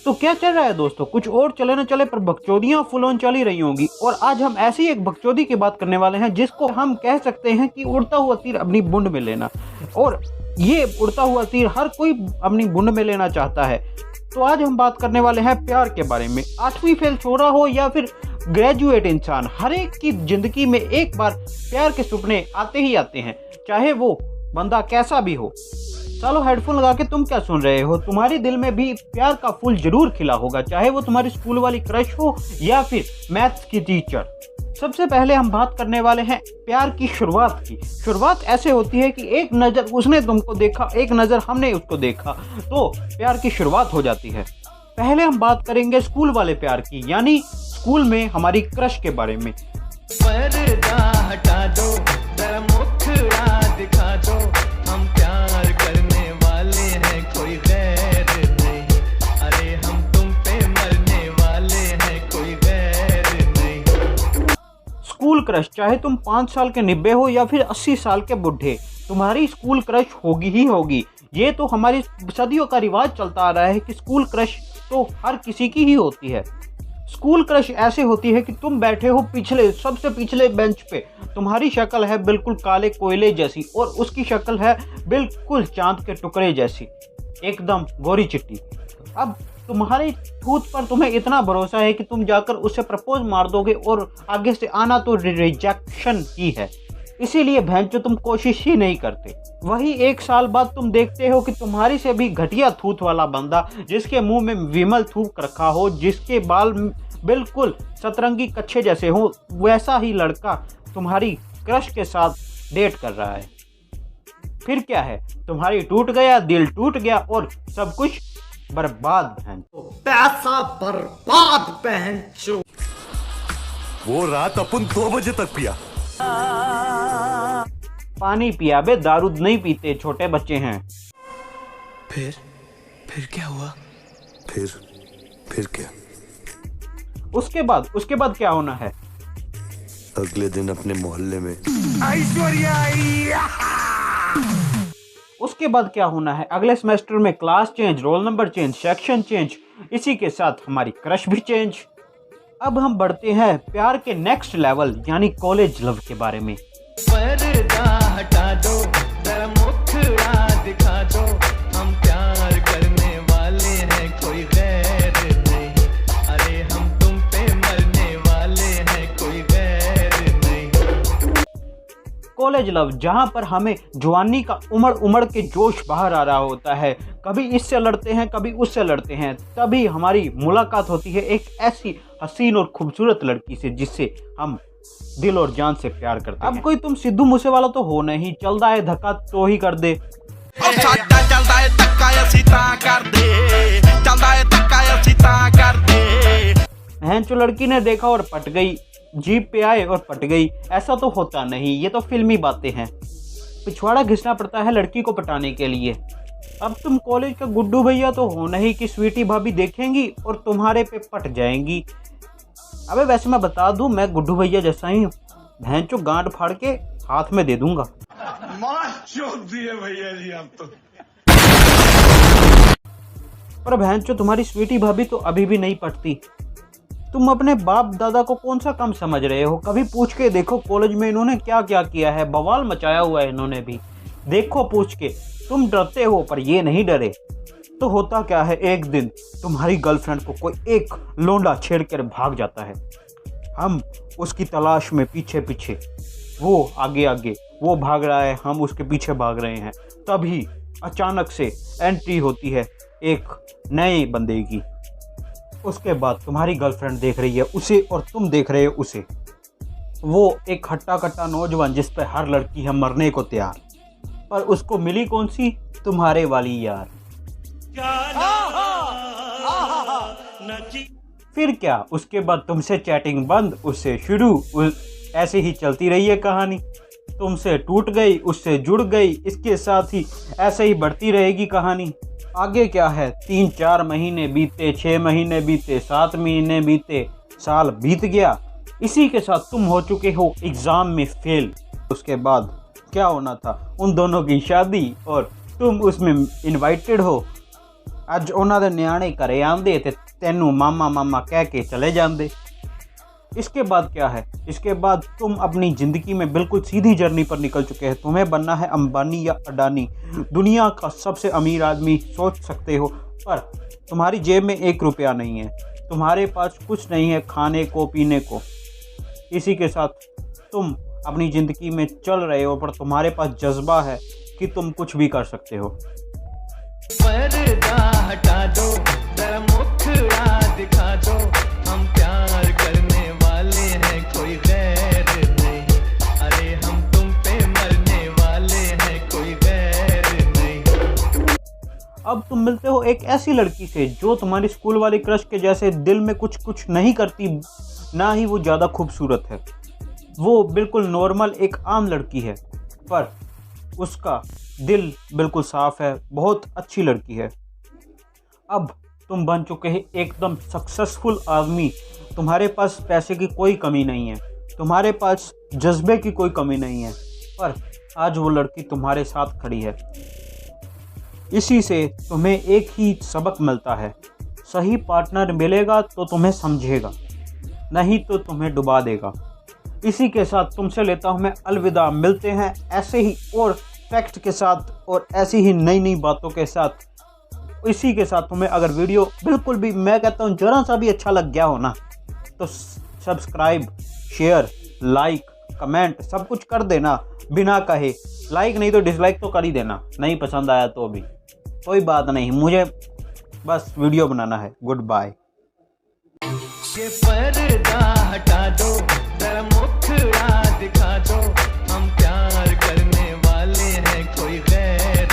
तो क्या चल रहा है दोस्तों, कुछ और चले न चले पर बकचोदियाँ फुल ऑन चल ही रही होंगी। और आज हम ऐसी एक बकचोदी की बात करने वाले हैं जिसको हम कह सकते हैं कि उड़ता हुआ तीर अपनी बूंद में लेना। और ये उड़ता हुआ तीर हर कोई अपनी बूंद में लेना चाहता है। तो आज हम बात करने वाले हैं प्यार के बारे में। 8वीं फेल छोरा हो या फिर ग्रेजुएट इंसान, हर एक की जिंदगी में एक बार प्यार के सपने आते ही आते हैं, चाहे वो बंदा कैसा भी हो। चलो हेडफोन लगा के तुम क्या सुन रहे हो, तुम्हारे दिल में भी प्यार का फूल जरूर खिला होगा, चाहे वो तुम्हारी स्कूल वाली क्रश हो या फिर मैथ्स की टीचर। सबसे पहले हम बात करने वाले हैं प्यार की शुरुआत की। शुरुआत ऐसे होती है कि एक नज़र उसने तुमको देखा, एक नज़र हमने उसको देखा, तो प्यार की शुरुआत हो जाती है। पहले हम बात करेंगे स्कूल वाले प्यार की, यानी स्कूल में हमारी क्रश के बारे में। पर्दा हटा दो, जरा मुखड़ा दिखा दो, हम प्यार करने वाले हैं, कोई गैर नहीं। अरे हम तुम पे मरने वाले हैं, कोई गैर नहीं। स्कूल क्रश, चाहे तुम 5 साल के निब्बे हो या फिर 80 साल के बुढ़े, तुम्हारी स्कूल क्रश होगी ही होगी। ये तो हमारी सदियों का रिवाज चलता आ रहा है कि स्कूल क्रश तो हर किसी की ही होती है। स्कूल क्रश ऐसे होती है कि तुम बैठे हो पिछले, सबसे पिछले बेंच पे, तुम्हारी शक्ल है बिल्कुल काले कोयले जैसी और उसकी शक्ल है बिल्कुल चांद के टुकड़े जैसी, एकदम गोरी चिट्टी। अब तुम्हारे ठूठ पर तुम्हें इतना भरोसा है कि तुम जाकर उससे प्रपोज मार दोगे और आगे से आना तो रिजेक्शन ही है, इसीलिए बहन जो तुम कोशिश ही नहीं करते। वही 1 साल बाद तुम देखते हो कि तुम्हारी से भी घटिया थूथ वाला बंदा, जिसके मुंह में विमल थूक रखा हो, जिसके बाल बिल्कुल सतरंगी कच्छे जैसे हो, वैसा ही लड़का तुम्हारी क्रश के साथ डेट कर रहा है। फिर क्या है, तुम्हारी टूट गया, दिल टूट गया और सब कुछ बर्बाद बहन। पैसा बर्बाद बहन चो। वो रात अपन 2 बजे तक पिया। पानी पिया बे, दारू नहीं पीते, छोटे बच्चे हैं। फिर क्या हुआ? फिर क्या? उसके बाद क्या होना है? अगले दिन अपने मोहल्ले में ऐश्वर्या। उसके बाद क्या होना है? अगले सेमेस्टर में class change, roll number change, section change, इसी के साथ हमारी क्रश भी चेंज। अब हम बढ़ते हैं प्यार के नेक्स्ट लेवल यानी कॉलेज लव के बारे में। पर्दा हटा दो, जरा मुखड़ा दिखा दो, हम प्यार करने वाले हैं, कोई गैर नहीं। अरे हम तुम पे मरने वाले हैं, कोई गैर नहीं। कॉलेज लव, जहां पर हमें जवानी का उमड़ के जोश बाहर आ रहा होता है, कभी इससे लड़ते हैं कभी उससे लड़ते हैं, तभी हमारी मुलाकात होती है एक ऐसी हसीन और खूबसूरत लड़की से जिससे हम दिल और जान से प्यार करते हैं। अब कोई तुम सिद्धू मूसेवाला तो हो नहीं, चलता है धक्का तो ही कर दे। जो लड़की ने देखा और पट गई, जीप पे आए और पट गई, ऐसा तो होता नहीं, ये तो फिल्मी बातें हैं। पिछवाड़ा घिसना पड़ता है लड़की को पटाने के लिए। अब तुम कॉलेज का गुड्डू भैया तो हो नहीं कि स्वीटी भाभी देखेंगी और तुम्हारे पे पट जाएंगी। अबे वैसे मैं बता दूं, मैं गुड्डू भैया जैसा ही हूँ, भैंस चो गांड फाड़ के हाथ में दे दूंगा। भैया जी आप तो। पर भैंस चो तुम्हारी स्वीटी भाभी तो अभी भी नहीं पटती। तुम अपने बाप दादा को कौन सा कम समझ रहे हो? कभी पूछ के देखो कॉलेज में इन्होंने क्या क्या किया है, बवाल मचाया हुआ है इन्होंने भी, देखो पूछ के। तुम डरते हो पर ये नहीं डरे। तो होता क्या है, एक दिन तुम्हारी गर्लफ्रेंड को कोई एक लोंडा छेड़ कर भाग जाता है। हम उसकी तलाश में पीछे पीछे, वो आगे आगे, वो भाग रहा है, हम उसके पीछे भाग रहे हैं। तभी अचानक से एंट्री होती है एक नए बंदे की। उसके बाद तुम्हारी गर्लफ्रेंड देख रही है उसे और तुम देख रहे हो उसे। वो एक हट्टा कट्टा नौजवान जिस पर हर लड़की है मरने को तैयार, पर उसको मिली कौन सी? तुम्हारे वाली यार। फिर क्या, उसके बाद तुमसे चैटिंग बंद, उससे शुरू, ऐसे ही चलती रही है कहानी। तुमसे टूट गई, उससे जुड़ गई, इसके साथ ही ऐसे ही बढ़ती रहेगी कहानी। आगे क्या है, 3-4 महीने बीते, 6 महीने बीते, 7 महीने बीते, साल बीत गया। इसी के साथ तुम हो चुके हो एग्ज़ाम में फेल। उसके बाद क्या होना था, उन दोनों की शादी और तुम उसमें इनवाइटेड हो। ਅੱਜ ਉਹਨਾਂ ਦੇ ਨਿਆਣੇ ਘਰੇ ਆਉਂਦੇ ਤੇ ਤੈਨੂੰ मामा मामा कह के चले जाते। इसके बाद क्या है, इसके बाद तुम अपनी ज़िंदगी में बिल्कुल सीधी जर्नी पर निकल चुके हैं। तुम्हें बनना है अंबानी या अडानी, दुनिया का सबसे अमीर आदमी सोच सकते हो, पर तुम्हारी जेब में 1 रुपया नहीं है, तुम्हारे पास कुछ नहीं है खाने को पीने को। इसी के साथ तुम अपनी ज़िंदगी में चल रहे हो, पर तुम्हारे पास जज्बा है कि तुम कुछ भी कर सकते हो। पर्दा हटा दो, जरा मुखड़ा दिखा दो, हम प्यार करने वाले हैं, कोई गैर नहीं। अरे हम तुम पे मरने वाले हैं, कोई गैर नहीं। अब तुम मिलते हो एक ऐसी लड़की से जो तुम्हारी स्कूल वाली क्रश के जैसे दिल में कुछ नहीं करती, ना ही वो ज़्यादा खूबसूरत है। वो बिल्कुल नॉर्मल एक आम लड़की है, पर उसका दिल बिल्कुल साफ़ है, बहुत अच्छी लड़की है। अब तुम बन चुके हैं एकदम सक्सेसफुल आदमी। तुम्हारे पास पैसे की कोई कमी नहीं है, तुम्हारे पास जज्बे की कोई कमी नहीं है, पर आज वो लड़की तुम्हारे साथ खड़ी है। इसी से तुम्हें एक ही सबक मिलता है, सही पार्टनर मिलेगा तो तुम्हें समझेगा, नहीं तो तुम्हें डुबा देगा। इसी के साथ तुमसे लेता हूँ मैं अलविदा। मिलते हैं ऐसे ही और फैक्ट के साथ और ऐसी ही नई नई बातों के साथ। इसी के साथ तुम्हें अगर वीडियो बिल्कुल भी, मैं कहता हूँ जरा सा भी अच्छा लग गया हो ना, तो सब्सक्राइब, शेयर, लाइक, कमेंट सब कुछ कर देना बिना कहे। लाइक नहीं तो डिसलाइक तो कर ही देना, नहीं पसंद आया तो भी कोई बात नहीं, मुझे बस वीडियो बनाना है। Goodbye. ये पर्दा हटा दो, जरा मुखड़ा दिखा दो, हम प्यार करने वाले हैं, कोई गैर